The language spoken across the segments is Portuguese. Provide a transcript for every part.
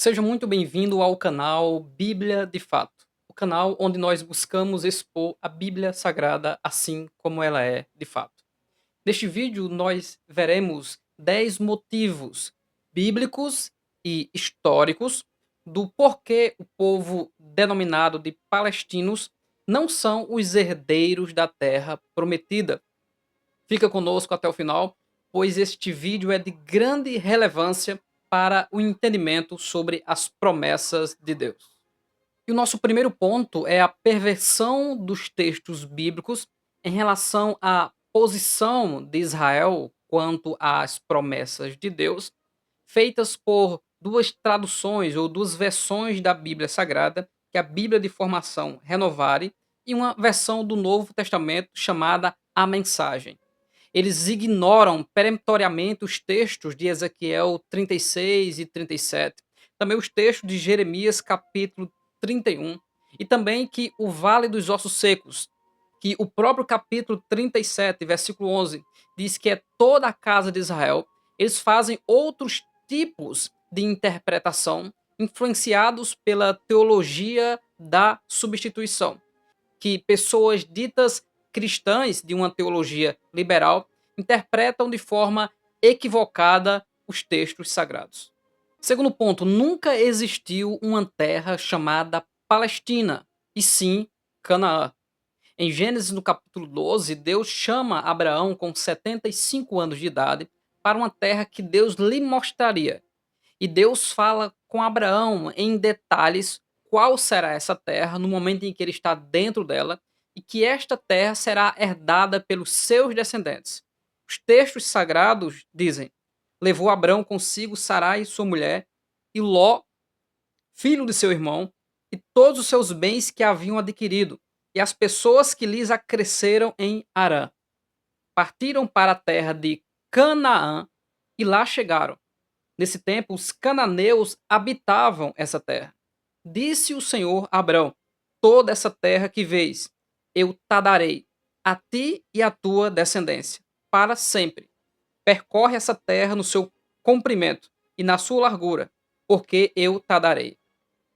Seja muito bem-vindo ao canal Bíblia de Fato, o canal onde nós buscamos expor a Bíblia Sagrada assim como ela é de fato. Neste vídeo, nós veremos 10 motivos bíblicos e históricos do porquê o povo denominado de palestinos não são os herdeiros da terra prometida. Fica conosco até o final, pois este vídeo é de grande relevância para o entendimento sobre as promessas de Deus. E o nosso primeiro ponto é a perversão dos textos bíblicos em relação à posição de Israel quanto às promessas de Deus, feitas por duas traduções ou duas versões da Bíblia Sagrada, que é a Bíblia de Formação Renovare e uma versão do Novo Testamento chamada A Mensagem. Eles ignoram peremptoriamente os textos de Ezequiel 36 e 37, também os textos de Jeremias capítulo 31, e também que o Vale dos Ossos Secos, que o próprio capítulo 37, versículo 11, diz que é toda a casa de Israel. Eles fazem outros tipos de interpretação influenciados pela teologia da substituição, que pessoas ditas cristãs de uma teologia liberal interpretam de forma equivocada os textos sagrados. Segundo ponto, nunca existiu uma terra chamada Palestina, e sim Canaã. Em Gênesis, no capítulo 12, Deus chama Abraão com 75 anos de idade para uma terra que Deus lhe mostraria. E Deus fala com Abraão em detalhes qual será essa terra no momento em que ele está dentro dela e que esta terra será herdada pelos seus descendentes. Os textos sagrados dizem: levou Abraão consigo Sarai, sua mulher, e Ló, filho de seu irmão, e todos os seus bens que haviam adquirido, e as pessoas que lhes acresceram em Harã. Partiram para a terra de Canaã e lá chegaram. Nesse tempo, os cananeus habitavam essa terra. Disse o Senhor a Abrão: toda essa terra que vês, eu te darei, a ti e à tua descendência, para sempre. Percorre essa terra no seu comprimento e na sua largura, porque eu te darei.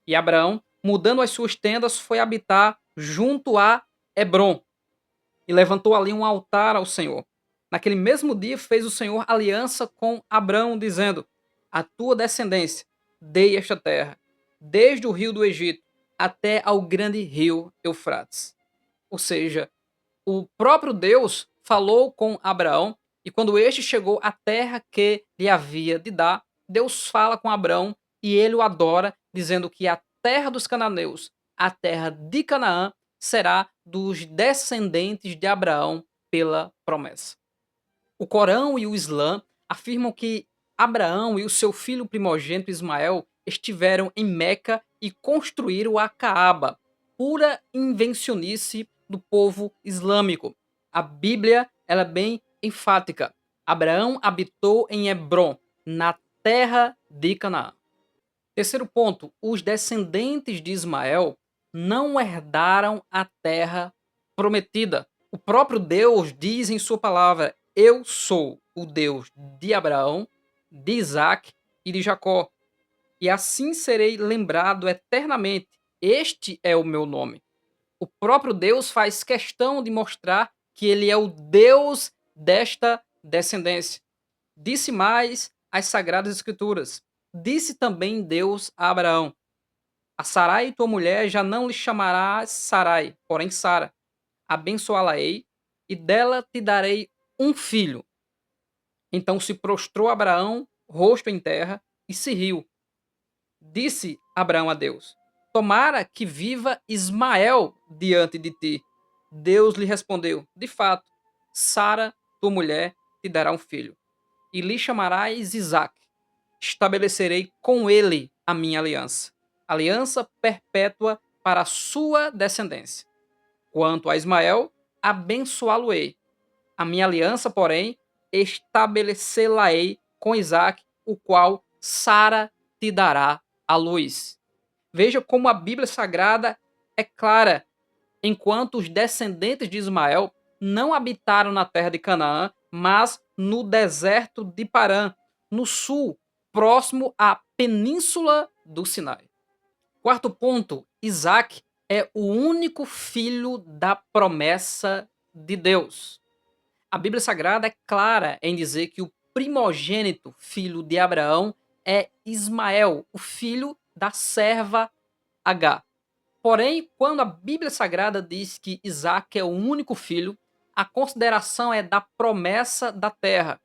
E Abraão, mudando as suas tendas, foi habitar junto a Hebrom e levantou ali um altar ao Senhor. Naquele mesmo dia fez o Senhor aliança com Abrão, dizendo: a tua descendência dei esta terra, desde o rio do Egito até ao grande rio Eufrates. Ou seja, o próprio Deus falou com Abraão, e quando este chegou à terra que lhe havia de dar, Deus fala com Abraão e ele o adora, dizendo que a terra dos cananeus, a terra de Canaã, será dos descendentes de Abraão pela promessa. O Corão e o Islã afirmam que Abraão e o seu filho primogênito Ismael estiveram em Meca e construíram a Caaba, pura invencionice do povo islâmico. A Bíblia ela é bem enfática. Abraão habitou em Hebrom, na terra de Canaã. Terceiro ponto, os descendentes de Ismael não herdaram a terra prometida. O próprio Deus diz em sua palavra: eu sou o Deus de Abraão, de Isaac e de Jacó, e assim serei lembrado eternamente. Este é o meu nome. O próprio Deus faz questão de mostrar que ele é o Deus desta descendência. Disse mais as Sagradas Escrituras. Disse também Deus a Abraão: a Sarai, tua mulher, já não lhe chamarás Sarai, porém Sara. Abençoá-la-ei, e dela te darei um filho. Então se prostrou Abraão, rosto em terra, e se riu. Disse Abraão a Deus: tomara que viva Ismael diante de ti. Deus lhe respondeu: de fato, Sara, tua mulher, te dará um filho, e lhe chamarás Isaque. Estabelecerei com ele a minha aliança, aliança perpétua para a sua descendência. Quanto a Ismael, abençoá-lo-ei. A minha aliança, porém, estabelecê-la-ei com Isaque, o qual Sara te dará à luz. Veja como a Bíblia Sagrada é clara. Enquanto os descendentes de Ismael não habitaram na terra de Canaã, mas no deserto de Parã, no sul, próximo à península do Sinai. Quarto ponto, Isaac é o único filho da promessa de Deus. A Bíblia Sagrada é clara em dizer que o primogênito filho de Abraão é Ismael, o filho da serva H. Porém, quando a Bíblia Sagrada diz que Isaac é o único filho, a consideração é da promessa da terra.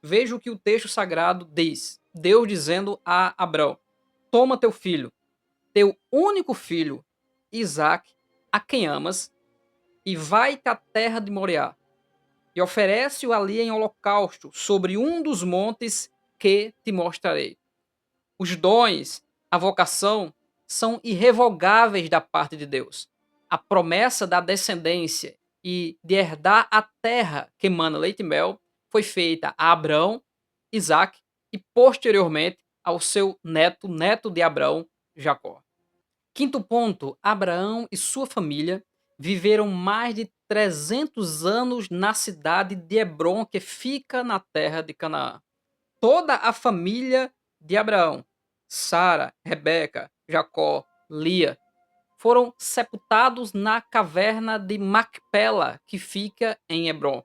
Veja o que o texto sagrado diz. Deus dizendo a Abraão: toma teu filho, teu único filho, Isaac, a quem amas, e vai-te à terra de Moriá, e oferece-o ali em holocausto sobre um dos montes que te mostrarei. Os dons, a vocação, são irrevogáveis da parte de Deus. A promessa da descendência e de herdar a terra que emana leite e mel foi feita a Abraão, Isaac e posteriormente ao seu neto, neto de Abraão, Jacó. Quinto ponto, Abraão e sua família viveram mais de 300 anos na cidade de Hebrom, que fica na terra de Canaã. Toda a família de Abraão, Sara, Rebeca, Jacó, Lia, foram sepultados na caverna de Macpela, que fica em Hebrom.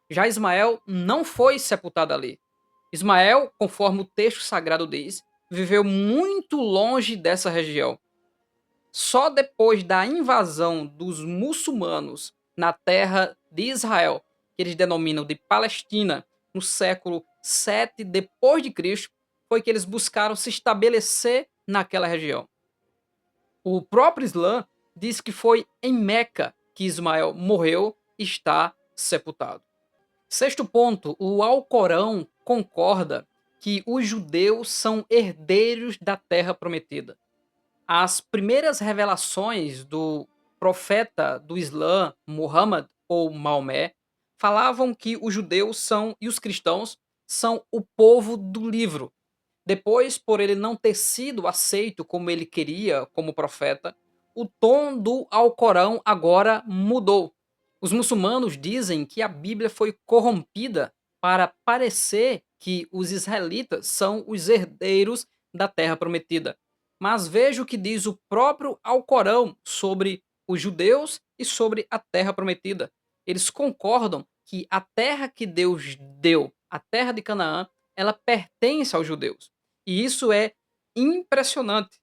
Já Ismael não foi sepultado ali. Ismael, conforme o texto sagrado diz, viveu muito longe dessa região. Só depois da invasão dos muçulmanos na terra de Israel, que eles denominam de Palestina, no século 7 depois de Cristo, foi que eles buscaram se estabelecer naquela região. O próprio Islã diz que foi em Meca que Ismael morreu e está sepultado. Sexto ponto, o Alcorão concorda que os judeus são herdeiros da terra prometida. As primeiras revelações do profeta do Islã, Muhammad ou Maomé, falavam que os judeus são e os cristãos são o povo do livro. Depois, por ele não ter sido aceito como ele queria como profeta, o tom do Alcorão agora mudou. Os muçulmanos dizem que a Bíblia foi corrompida para parecer que os israelitas são os herdeiros da terra prometida. Mas veja o que diz o próprio Alcorão sobre os judeus e sobre a terra prometida. Eles concordam que a terra que Deus deu, a terra de Canaã, ela pertence aos judeus. E isso é impressionante.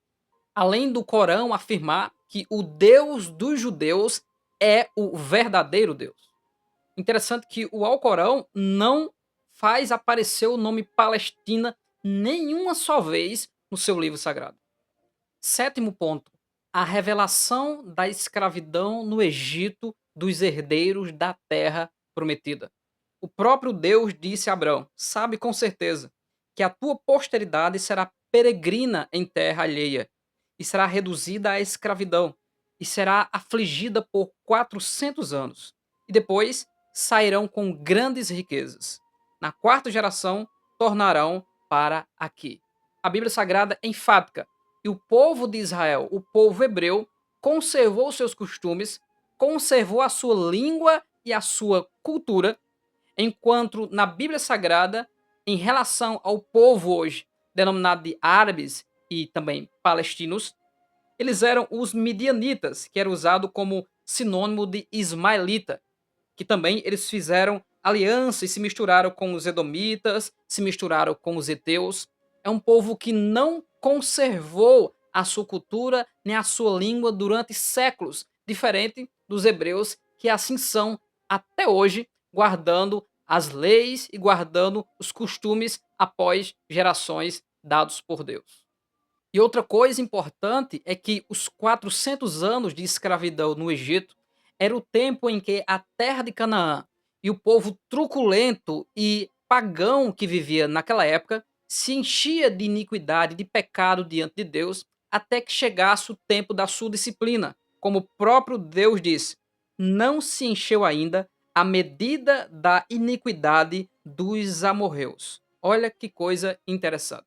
Além do Corão afirmar que o Deus dos judeus é o verdadeiro Deus. Interessante que o Alcorão não faz aparecer o nome Palestina nenhuma só vez no seu livro sagrado. Sétimo ponto, a revelação da escravidão no Egito dos herdeiros da terra prometida. O próprio Deus disse a Abraão: sabe com certeza que a tua posteridade será peregrina em terra alheia e será reduzida à escravidão e será afligida por 400 anos. E depois sairão com grandes riquezas. Na quarta geração tornarão para aqui. A Bíblia Sagrada é enfática. E o povo de Israel, o povo hebreu, conservou seus costumes, conservou a sua língua e a sua cultura, enquanto na Bíblia Sagrada, em relação ao povo hoje, denominado de árabes e também palestinos, eles eram os midianitas, que era usado como sinônimo de ismaelita, que também eles fizeram aliança e se misturaram com os edomitas, se misturaram com os heteus. É um povo que não conservou a sua cultura nem a sua língua durante séculos, diferente dos hebreus, que assim são até hoje, guardando as leis e guardando os costumes após gerações dados por Deus. E outra coisa importante é que os 400 anos de escravidão no Egito era o tempo em que a terra de Canaã e o povo truculento e pagão que vivia naquela época se enchia de iniquidade, de pecado diante de Deus, até que chegasse o tempo da sua disciplina. Como o próprio Deus disse, não se encheu ainda a medida da iniquidade dos amorreus. Olha que coisa interessante.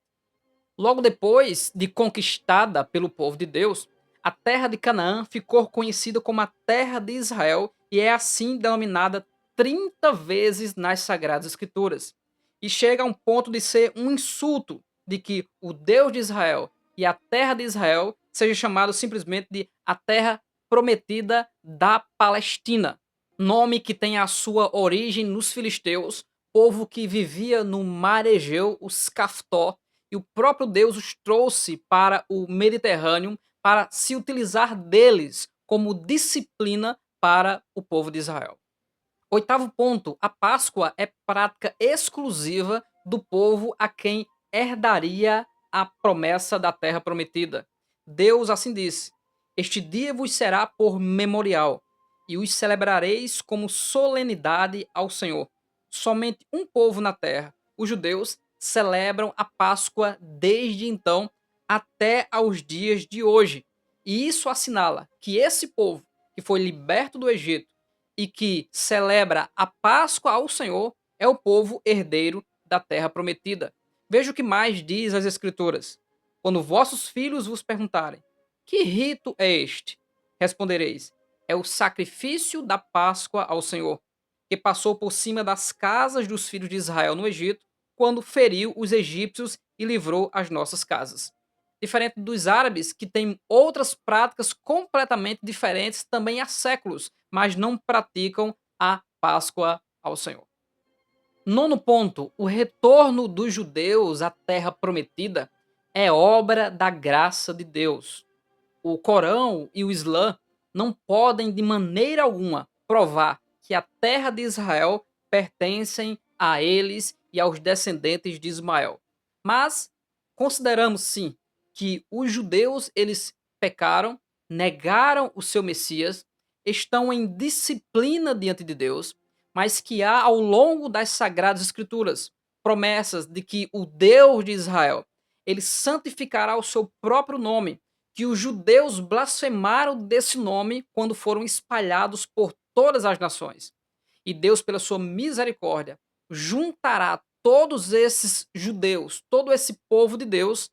Logo depois de conquistada pelo povo de Deus, a terra de Canaã ficou conhecida como a terra de Israel e é assim denominada 30 vezes nas Sagradas Escrituras. E chega a um ponto de ser um insulto de que o Deus de Israel e a terra de Israel seja chamada simplesmente de a terra prometida da Palestina, nome que tem a sua origem nos filisteus, povo que vivia no mar Egeu, os Caftó, e o próprio Deus os trouxe para o Mediterrâneo para se utilizar deles como disciplina para o povo de Israel. Oitavo ponto, a Páscoa é prática exclusiva do povo a quem herdaria a promessa da terra prometida. Deus assim disse: Este dia vos será por memorial, e os celebrareis como solenidade ao Senhor. Somente um povo na terra, os judeus, celebram a Páscoa desde então até aos dias de hoje. E isso assinala que esse povo que foi liberto do Egito e que celebra a Páscoa ao Senhor é o povo herdeiro da terra prometida. Veja o que mais diz as Escrituras. Quando vossos filhos vos perguntarem: Que rito é este? Respondereis: É o sacrifício da Páscoa ao Senhor, que passou por cima das casas dos filhos de Israel no Egito, quando feriu os egípcios e livrou as nossas casas. Diferente dos árabes, que têm outras práticas completamente diferentes também há séculos, mas não praticam a Páscoa ao Senhor. Nono ponto, o retorno dos judeus à terra prometida é obra da graça de Deus. O Corão e o Islã não podem de maneira alguma provar que a terra de Israel pertencem a eles e aos descendentes de Ismael. Mas consideramos sim que os judeus eles pecaram, negaram o seu Messias, estão em disciplina diante de Deus, mas que há ao longo das sagradas escrituras promessas de que o Deus de Israel ele santificará o seu próprio nome, que os judeus blasfemaram desse nome quando foram espalhados por todas as nações. E Deus, pela sua misericórdia, juntará todos esses judeus, todo esse povo de Deus,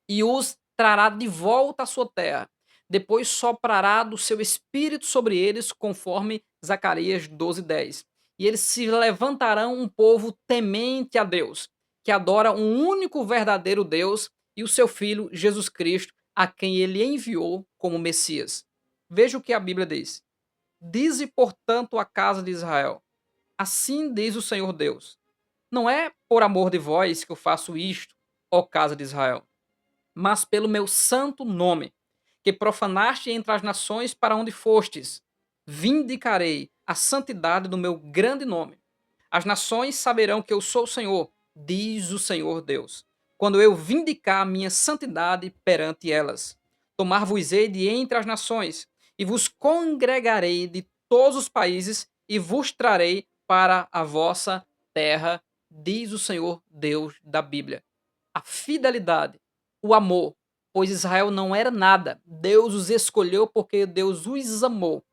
e os trará de volta à sua terra. Depois soprará do seu espírito sobre eles, conforme Zacarias 12:10. E eles se levantarão um povo temente a Deus, que adora um único verdadeiro Deus e o seu Filho Jesus Cristo, a quem ele enviou como Messias. Veja o que a Bíblia diz. Dize, portanto, a casa de Israel: Assim diz o Senhor Deus: Não é por amor de vós que eu faço isto, ó casa de Israel, mas pelo meu santo nome, que profanaste entre as nações para onde fostes. Vindicarei a santidade do meu grande nome. As nações saberão que eu sou o Senhor, diz o Senhor Deus, quando eu vindicar a minha santidade perante elas. Tomar-vos-ei de entre as nações, e vos congregarei de todos os países, e vos trarei para a vossa terra, diz o Senhor Deus da Bíblia. A fidelidade, o amor, pois Israel não era nada. Deus os escolheu porque Deus os amou,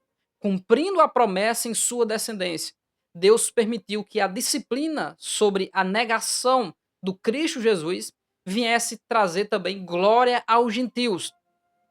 cumprindo a promessa em sua descendência. Deus permitiu que a disciplina sobre a negação do Cristo Jesus viesse trazer também glória aos gentios.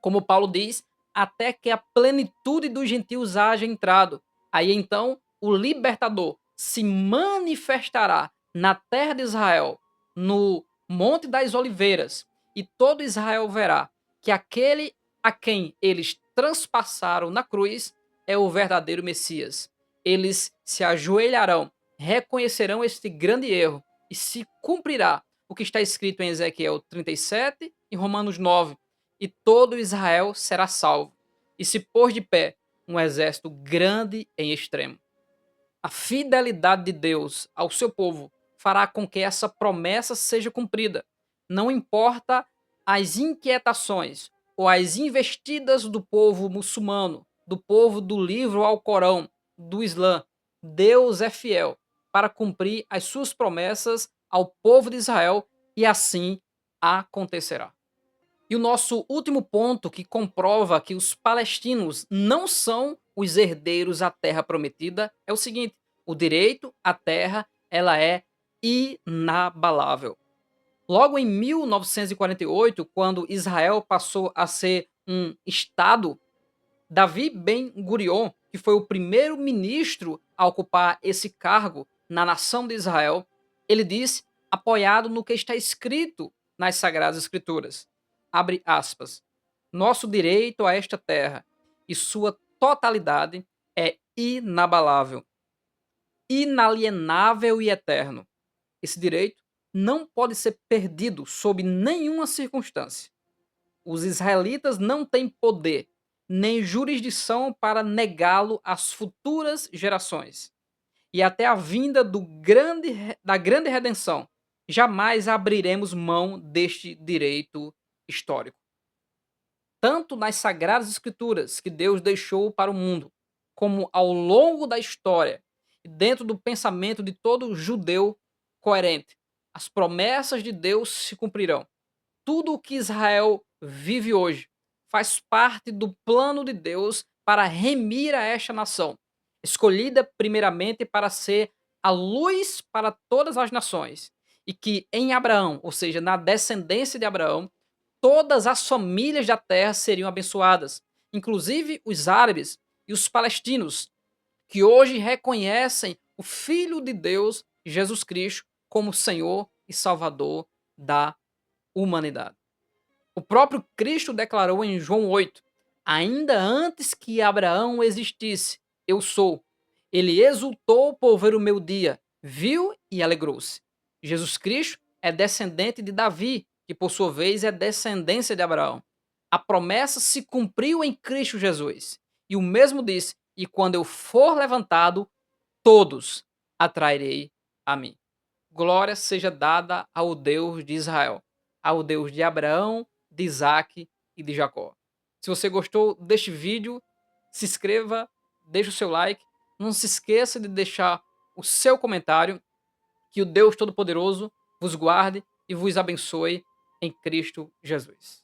Como Paulo diz, até que a plenitude dos gentios haja entrado. Aí então o libertador se manifestará na terra de Israel, no Monte das Oliveiras, e todo Israel verá que aquele a quem eles transpassaram na cruz é o verdadeiro Messias. Eles se ajoelharão, reconhecerão este grande erro e se cumprirá o que está escrito em Ezequiel 37 e Romanos 9, e todo Israel será salvo, e se pôs de pé um exército grande em extremo. A fidelidade de Deus ao seu povo fará com que essa promessa seja cumprida. Não importa as inquietações ou as investidas do povo muçulmano, do povo do livro ao Corão, do Islã, Deus é fiel para cumprir as suas promessas ao povo de Israel e assim acontecerá. E o nosso último ponto que comprova que os palestinos não são os herdeiros à terra prometida é o seguinte: o direito à terra ela é inabalável. Logo em 1948, quando Israel passou a ser um estado, Davi Ben-Gurion, que foi o primeiro ministro a ocupar esse cargo na nação de Israel, ele disse, apoiado no que está escrito nas Sagradas Escrituras: abre aspas, nosso direito a esta terra e sua totalidade é inabalável, inalienável e eterno. Esse direito não pode ser perdido sob nenhuma circunstância. Os israelitas não têm poder nem jurisdição para negá-lo às futuras gerações. E até a vinda da grande redenção, jamais abriremos mão deste direito histórico. Tanto nas sagradas escrituras que Deus deixou para o mundo, como ao longo da história e dentro do pensamento de todo judeu coerente, as promessas de Deus se cumprirão. Tudo o que Israel vive hoje faz parte do plano de Deus para remir a esta nação, escolhida primeiramente para ser a luz para todas as nações, e que em Abraão, ou seja, na descendência de Abraão, todas as famílias da terra seriam abençoadas, inclusive os árabes e os palestinos, que hoje reconhecem o Filho de Deus, Jesus Cristo, como Senhor e Salvador da humanidade. O próprio Cristo declarou em João 8: ainda antes que Abraão existisse, eu sou. Ele exultou por ver o meu dia, viu e alegrou-se. Jesus Cristo é descendente de Davi, que por sua vez é descendência de Abraão. A promessa se cumpriu em Cristo Jesus. E o mesmo disse: e quando eu for levantado, todos atrairei a mim. Glória seja dada ao Deus de Israel, ao Deus de Abraão, de Isaac e de Jacó. Se você gostou deste vídeo, se inscreva, deixe o seu like, não se esqueça de deixar o seu comentário, que o Deus Todo-Poderoso vos guarde e vos abençoe em Cristo Jesus.